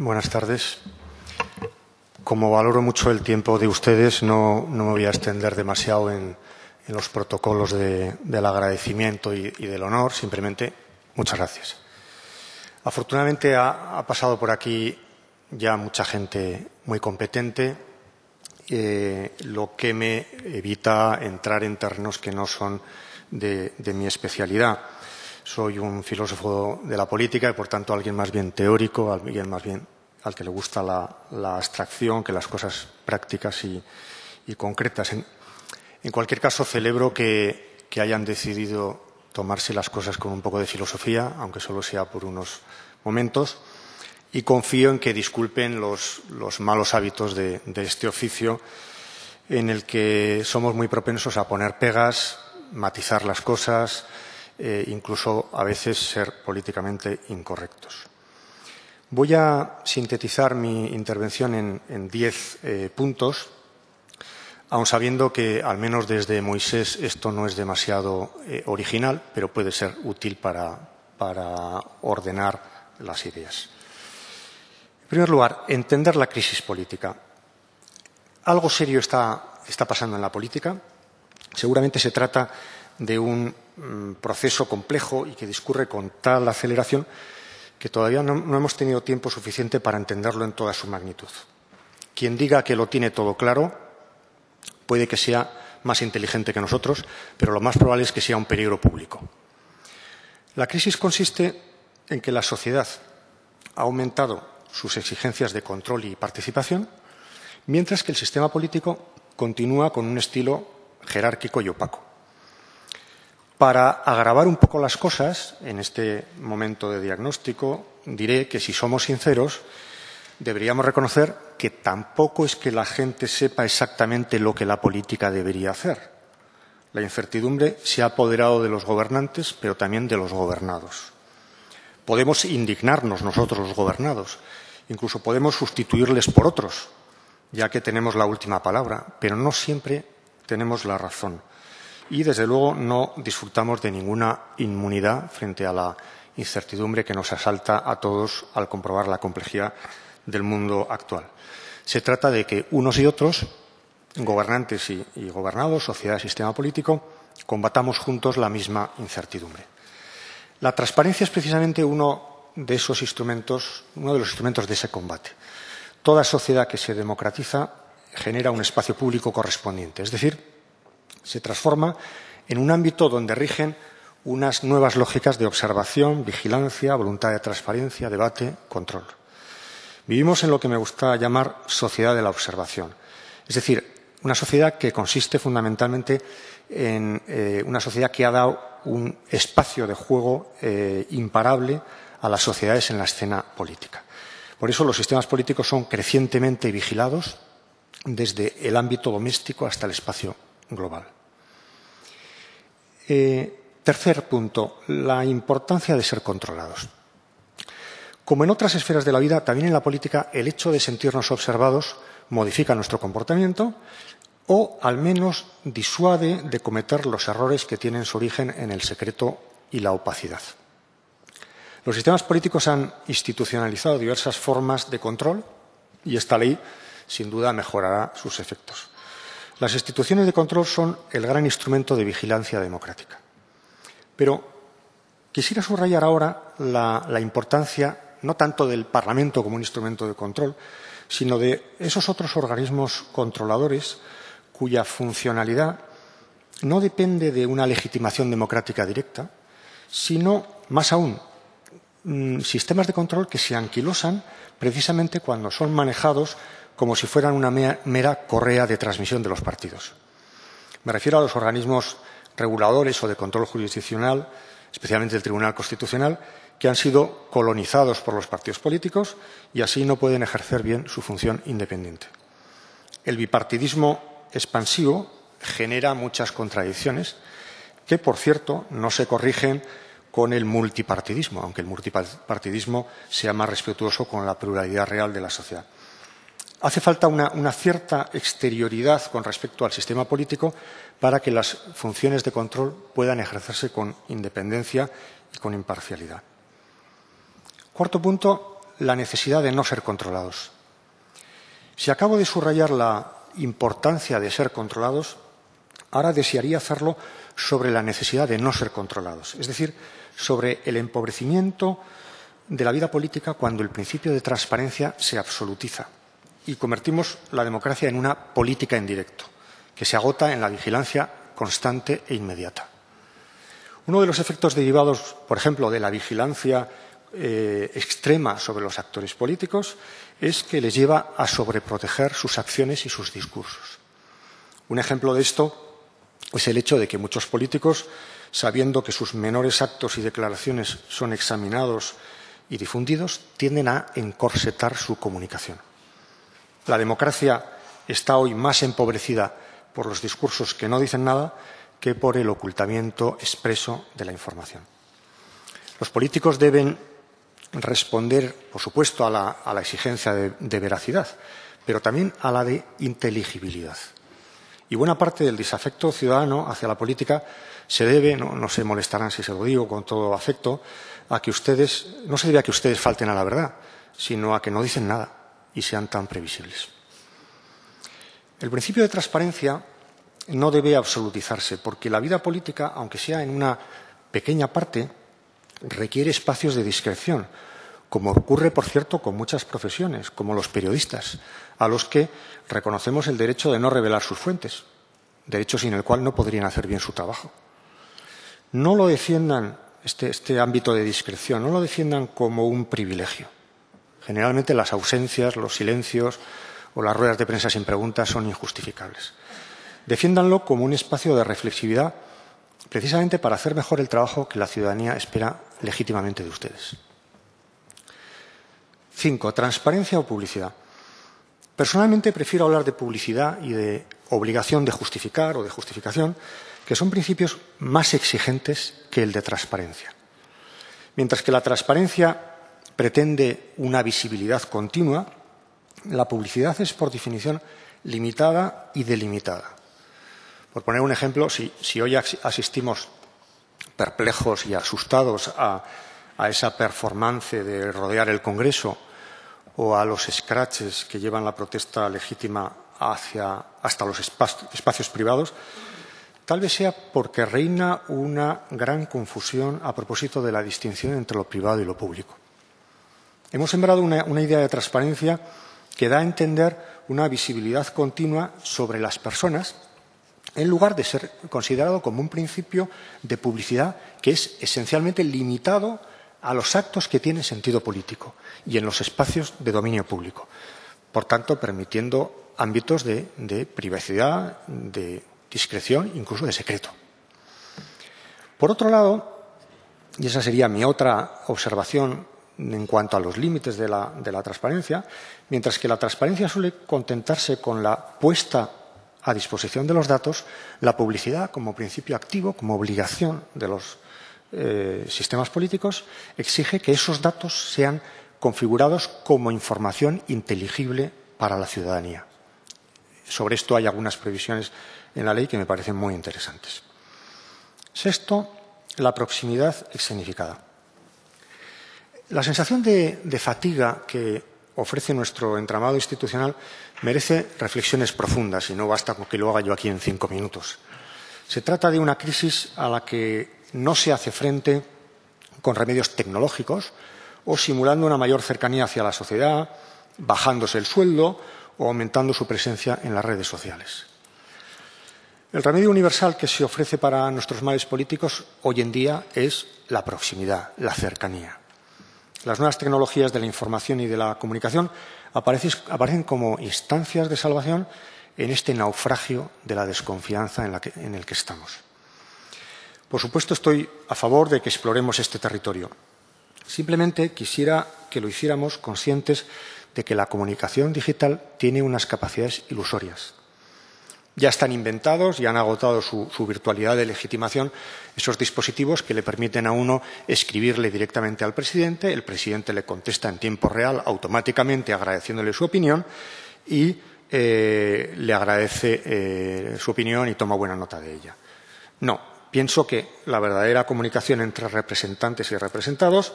Buenas tardes. Como valoro mucho el tiempo de ustedes, no me voy a extender demasiado en los protocolos del agradecimiento y del honor. Simplemente, muchas gracias. Afortunadamente ha pasado por aquí ya mucha gente muy competente, lo que me evita entrar en terrenos que no son de mi especialidad. Soy un filósofo de la política y, por tanto, alguien más bien teórico, alguien más bien al que le gusta la abstracción que las cosas prácticas y concretas. En cualquier caso, celebro que hayan decidido tomarse las cosas con un poco de filosofía, aunque solo sea por unos momentos, y confío en que disculpen los malos hábitos de este oficio en el que somos muy propensos a poner pegas, matizar las cosas, incluso a veces ser políticamente incorrectos. Voy a sintetizar mi intervención en 10 puntos, aun sabiendo que, al menos desde Moisés, esto no es demasiado original, pero puede ser útil para ordenar las ideas. En primer lugar, entender la crisis política. Algo serio está pasando en la política. Seguramente se trata de un proceso complejo y que discurre con tal aceleración que todavía no hemos tenido tiempo suficiente para entenderlo en toda su magnitud. Quien diga que lo tiene todo claro puede que sea más inteligente que nosotros, pero lo más probable es que sea un peligro público. La crisis consiste en que la sociedad ha aumentado sus exigencias de control y participación, mientras que el sistema político continúa con un estilo jerárquico y opaco. Para agravar un poco las cosas, en este momento de diagnóstico, diré que, si somos sinceros, deberíamos reconocer que tampoco es que la gente sepa exactamente lo que la política debería hacer. La incertidumbre se ha apoderado de los gobernantes, pero también de los gobernados. Podemos indignarnos nosotros, los gobernados, incluso podemos sustituirles por otros, ya que tenemos la última palabra, pero no siempre tenemos la razón. Y, desde luego, no disfrutamos de ninguna inmunidad frente a la incertidumbre que nos asalta a todos al comprobar la complejidad del mundo actual. Se trata de que unos y otros, gobernantes y gobernados, sociedad y sistema político, combatamos juntos la misma incertidumbre. La transparencia es precisamente uno de los instrumentos de ese combate. Toda sociedad que se democratiza genera un espacio público correspondiente, es decir, se transforma en un ámbito donde rigen unas nuevas lógicas de observación, vigilancia, voluntad de transparencia, debate, control. Vivimos en lo que me gusta llamar sociedad de la observación, es decir, una sociedad que consiste fundamentalmente en una sociedad que ha dado un espacio de juego imparable a las sociedades en la escena política. Por eso los sistemas políticos son crecientemente vigilados desde el ámbito doméstico hasta el espacio global. Tercer punto, la importancia de ser controlados. Como en otras esferas de la vida, también en la política, el hecho de sentirnos observados modifica nuestro comportamiento o, al menos, disuade de cometer los errores que tienen su origen en el secreto y la opacidad. Los sistemas políticos han institucionalizado diversas formas de control y esta ley, sin duda, mejorará sus efectos. Las instituciones de control son el gran instrumento de vigilancia democrática. Pero quisiera subrayar ahora la importancia no tanto del Parlamento como un instrumento de control, sino de esos otros organismos controladores cuya funcionalidad no depende de una legitimación democrática directa, sino, más aún, sistemas de control que se anquilosan precisamente cuando son manejados como si fueran una mera correa de transmisión de los partidos. Me refiero a los organismos reguladores o de control jurisdiccional, especialmente el Tribunal Constitucional, que han sido colonizados por los partidos políticos y así no pueden ejercer bien su función independiente. El bipartidismo expansivo genera muchas contradicciones que, por cierto, no se corrigen con el multipartidismo, aunque el multipartidismo sea más respetuoso con la pluralidad real de la sociedad. Hace falta una cierta exterioridad con respecto al sistema político para que las funciones de control puedan ejercerse con independencia y con imparcialidad. Cuarto punto, la necesidad de no ser controlados. Si acabo de subrayar la importancia de ser controlados, ahora desearía hacerlo sobre la necesidad de no ser controlados, es decir, sobre el empobrecimiento de la vida política cuando el principio de transparencia se absolutiza y convertimos la democracia en una política en directo, que se agota en la vigilancia constante e inmediata. Uno de los efectos derivados, por ejemplo, de la vigilancia extrema sobre los actores políticos es que les lleva a sobreproteger sus acciones y sus discursos. Un ejemplo de esto es el hecho de que muchos políticos, sabiendo que sus menores actos y declaraciones son examinados y difundidos, tienden a encorsetar su comunicación. La democracia está hoy más empobrecida por los discursos que no dicen nada que por el ocultamiento expreso de la información. Los políticos deben responder, por supuesto, a la exigencia de veracidad, pero también a la de inteligibilidad. Y buena parte del desafecto ciudadano hacia la política se debe, no se molestarán si se lo digo con todo afecto, a que no se debe a que ustedes falten a la verdad, sino a que no dicen nada y sean tan previsibles. El principio de transparencia no debe absolutizarse, porque la vida política, aunque sea en una pequeña parte, requiere espacios de discreción, como ocurre, por cierto, con muchas profesiones, como los periodistas, a los que reconocemos el derecho de no revelar sus fuentes, derecho sin el cual no podrían hacer bien su trabajo. No lo defiendan, este ámbito de discreción, no lo defiendan como un privilegio. Generalmente las ausencias, los silencios o las ruedas de prensa sin preguntas son injustificables. Defiéndanlo como un espacio de reflexividad, precisamente para hacer mejor el trabajo que la ciudadanía espera legítimamente de ustedes. 5. Transparencia o publicidad. Personalmente prefiero hablar de publicidad y de obligación de justificar o de justificación, que son principios más exigentes que el de transparencia. Mientras que la transparencia pretende una visibilidad continua, la publicidad es, por definición, limitada y delimitada. Por poner un ejemplo, si hoy asistimos perplejos y asustados a esa performance de rodear el Congreso o a los scratches que llevan la protesta legítima hasta los espacios privados, tal vez sea porque reina una gran confusión a propósito de la distinción entre lo privado y lo público. Hemos sembrado una idea de transparencia que da a entender una visibilidad continua sobre las personas, en lugar de ser considerado como un principio de publicidad que es esencialmente limitado a los actos que tienen sentido político y en los espacios de dominio público. Por tanto, permitiendo ámbitos de privacidad, de discreción, incluso de secreto. Por otro lado, y esa sería mi otra observación en cuanto a los límites de la transparencia, mientras que la transparencia suele contentarse con la puesta a disposición de los datos, la publicidad, como principio activo, como obligación de los sistemas políticos, exige que esos datos sean configurados como información inteligible para la ciudadanía. Sobre esto hay algunas previsiones en la ley que me parecen muy interesantes. Sexto, la proximidad escenificada. La sensación de fatiga que ofrece nuestro entramado institucional merece reflexiones profundas y no basta con que lo haga yo aquí en 5 minutos. Se trata de una crisis a la que no se hace frente con remedios tecnológicos o simulando una mayor cercanía hacia la sociedad, bajándose el sueldo o aumentando su presencia en las redes sociales. El remedio universal que se ofrece para nuestros males políticos hoy en día es la proximidad, la cercanía. Las nuevas tecnologías de la información y de la comunicación aparecen como instancias de salvación en este naufragio de la desconfianza en el que estamos. Por supuesto, estoy a favor de que exploremos este territorio. Simplemente quisiera que lo hiciéramos conscientes de que la comunicación digital tiene unas capacidades ilusorias. Ya están inventados y han agotado su virtualidad de legitimación esos dispositivos que le permiten a uno escribirle directamente al presidente, el presidente le contesta en tiempo real, automáticamente agradeciéndole su opinión y le agradece su opinión y toma buena nota de ella. No, pienso que la verdadera comunicación entre representantes y representados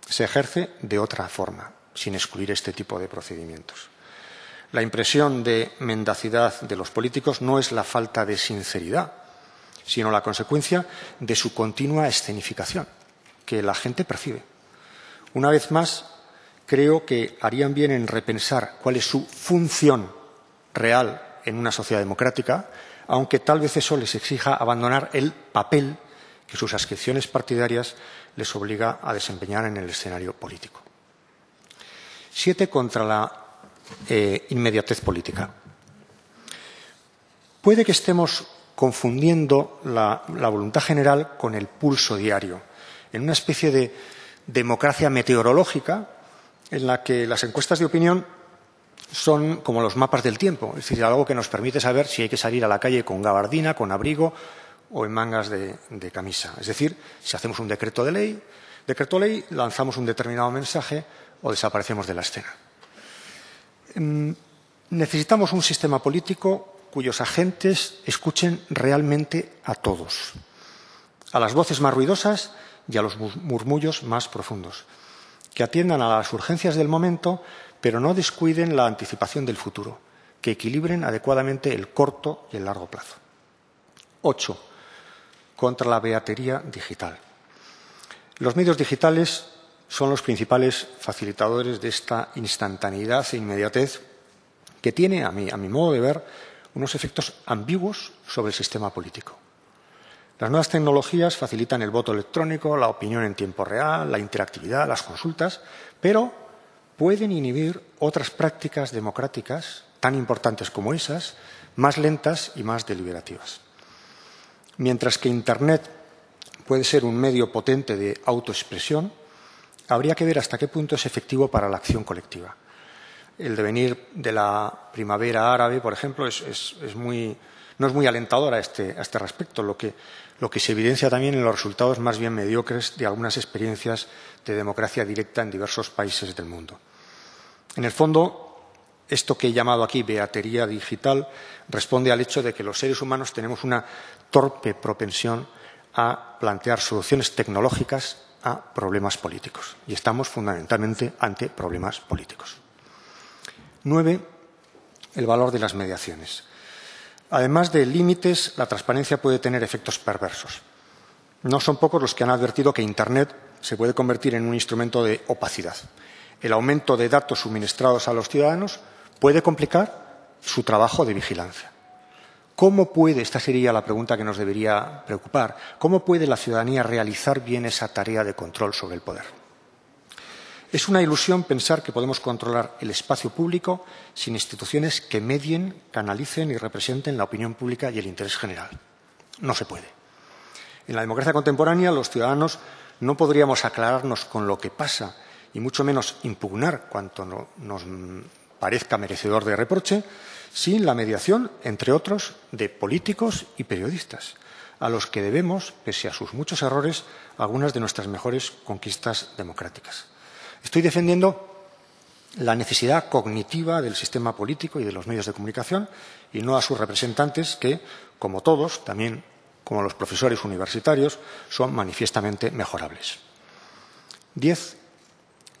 se ejerce de otra forma, sin excluir este tipo de procedimientos. La impresión de mendacidad de los políticos no es la falta de sinceridad, sino la consecuencia de su continua escenificación, que la gente percibe. Una vez más, creo que harían bien en repensar cuál es su función real en una sociedad democrática, aunque tal vez eso les exija abandonar el papel que sus adscripciones partidarias les obliga a desempeñar en el escenario político. 7. Contra la inmediatez política. Puede que estemos confundiendo la voluntad general con el pulso diario, en una especie de democracia meteorológica en la que las encuestas de opinión son como los mapas del tiempo, es decir, algo que nos permite saber si hay que salir a la calle con gabardina, con abrigo o en mangas de camisa. Es decir, si hacemos un decreto ley, lanzamos un determinado mensaje o desaparecemos de la escena. Necesitamos un sistema político cuyos agentes escuchen realmente a todos, a las voces más ruidosas y a los murmullos más profundos, que atiendan a las urgencias del momento, pero no descuiden la anticipación del futuro, que equilibren adecuadamente el corto y el largo plazo. 8. Contra la beatería digital. Los medios digitales son los principales facilitadores de esta instantaneidad e inmediatez que tiene, a mi modo de ver, unos efectos ambiguos sobre el sistema político. Las nuevas tecnologías facilitan el voto electrónico, la opinión en tiempo real, la interactividad, las consultas, pero pueden inhibir otras prácticas democráticas tan importantes como esas, más lentas y más deliberativas. Mientras que Internet puede ser un medio potente de autoexpresión, habría que ver hasta qué punto es efectivo para la acción colectiva. El devenir de la primavera árabe, por ejemplo, no es muy alentador a este respecto, lo que se evidencia también en los resultados más bien mediocres de algunas experiencias de democracia directa en diversos países del mundo. En el fondo, esto que he llamado aquí beatería digital responde al hecho de que los seres humanos tenemos una torpe propensión a plantear soluciones tecnológicas a problemas políticos. Y estamos fundamentalmente ante problemas políticos. 9. El valor de las mediaciones. Además de límites, la transparencia puede tener efectos perversos. No son pocos los que han advertido que Internet se puede convertir en un instrumento de opacidad. El aumento de datos suministrados a los ciudadanos puede complicar su trabajo de vigilancia. ¿Cómo puede, esta sería la pregunta que nos debería preocupar, cómo puede la ciudadanía realizar bien esa tarea de control sobre el poder? Es una ilusión pensar que podemos controlar el espacio público sin instituciones que medien, canalicen y representen la opinión pública y el interés general. No se puede. En la democracia contemporánea, los ciudadanos no podríamos aclararnos con lo que pasa y mucho menos impugnar cuanto nos parezca merecedor de reproche, sin la mediación, entre otros, de políticos y periodistas, a los que debemos, pese a sus muchos errores, algunas de nuestras mejores conquistas democráticas. Estoy defendiendo la necesidad cognitiva del sistema político y de los medios de comunicación y no a sus representantes que, como todos, también como los profesores universitarios, son manifiestamente mejorables. 10.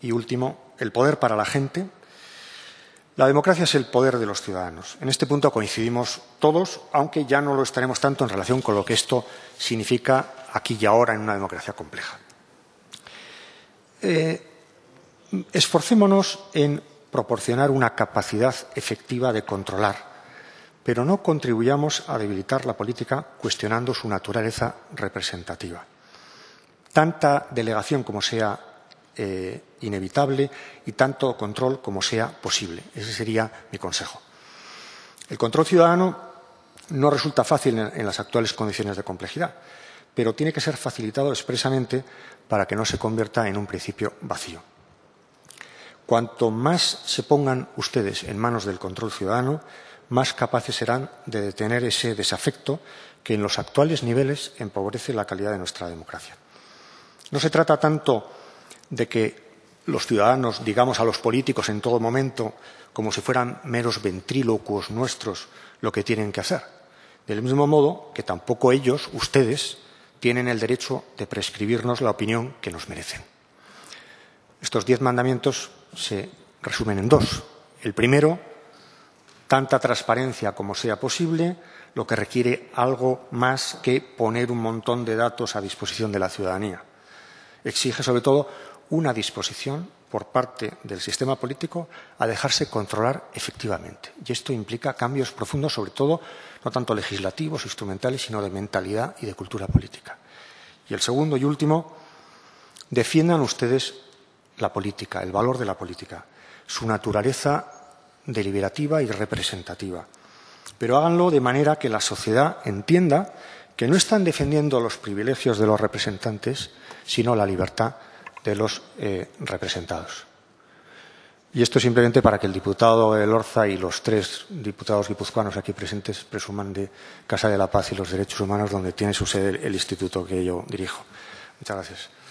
Y último, el poder para la gente. La democracia es el poder de los ciudadanos. En este punto coincidimos todos, aunque ya no lo estaremos tanto en relación con lo que esto significa aquí y ahora en una democracia compleja. Esforcémonos en proporcionar una capacidad efectiva de controlar, pero no contribuyamos a debilitar la política cuestionando su naturaleza representativa. Tanta delegación como sea inevitable y tanto control como sea posible. Ese sería mi consejo. El control ciudadano no resulta fácil en las actuales condiciones de complejidad, pero tiene que ser facilitado expresamente para que no se convierta en un principio vacío. Cuanto más se pongan ustedes en manos del control ciudadano, más capaces serán de detener ese desafecto que en los actuales niveles empobrece la calidad de nuestra democracia. No se trata tanto de que los ciudadanos digamos a los políticos en todo momento, como si fueran meros ventrílocuos nuestros, lo que tienen que hacer. Del mismo modo que tampoco ellos, ustedes, tienen el derecho de prescribirnos la opinión que nos merecen. Estos 10 mandamientos se resumen en 2. El primero, tanta transparencia como sea posible, lo que requiere algo más que poner un montón de datos a disposición de la ciudadanía. Exige, sobre todo, una disposición por parte del sistema político a dejarse controlar efectivamente. Y esto implica cambios profundos, sobre todo, no tanto legislativos, instrumentales, sino de mentalidad y de cultura política. Y el segundo y último, defiendan ustedes la política, el valor de la política, su naturaleza deliberativa y representativa. Pero háganlo de manera que la sociedad entienda que no están defendiendo los privilegios de los representantes, sino la libertad de los representados. Y esto simplemente para que el diputado Elorza y los 3 diputados guipuzcoanos aquí presentes presuman de Casa de la Paz y los Derechos Humanos, donde tiene su sede el instituto que yo dirijo. Muchas gracias.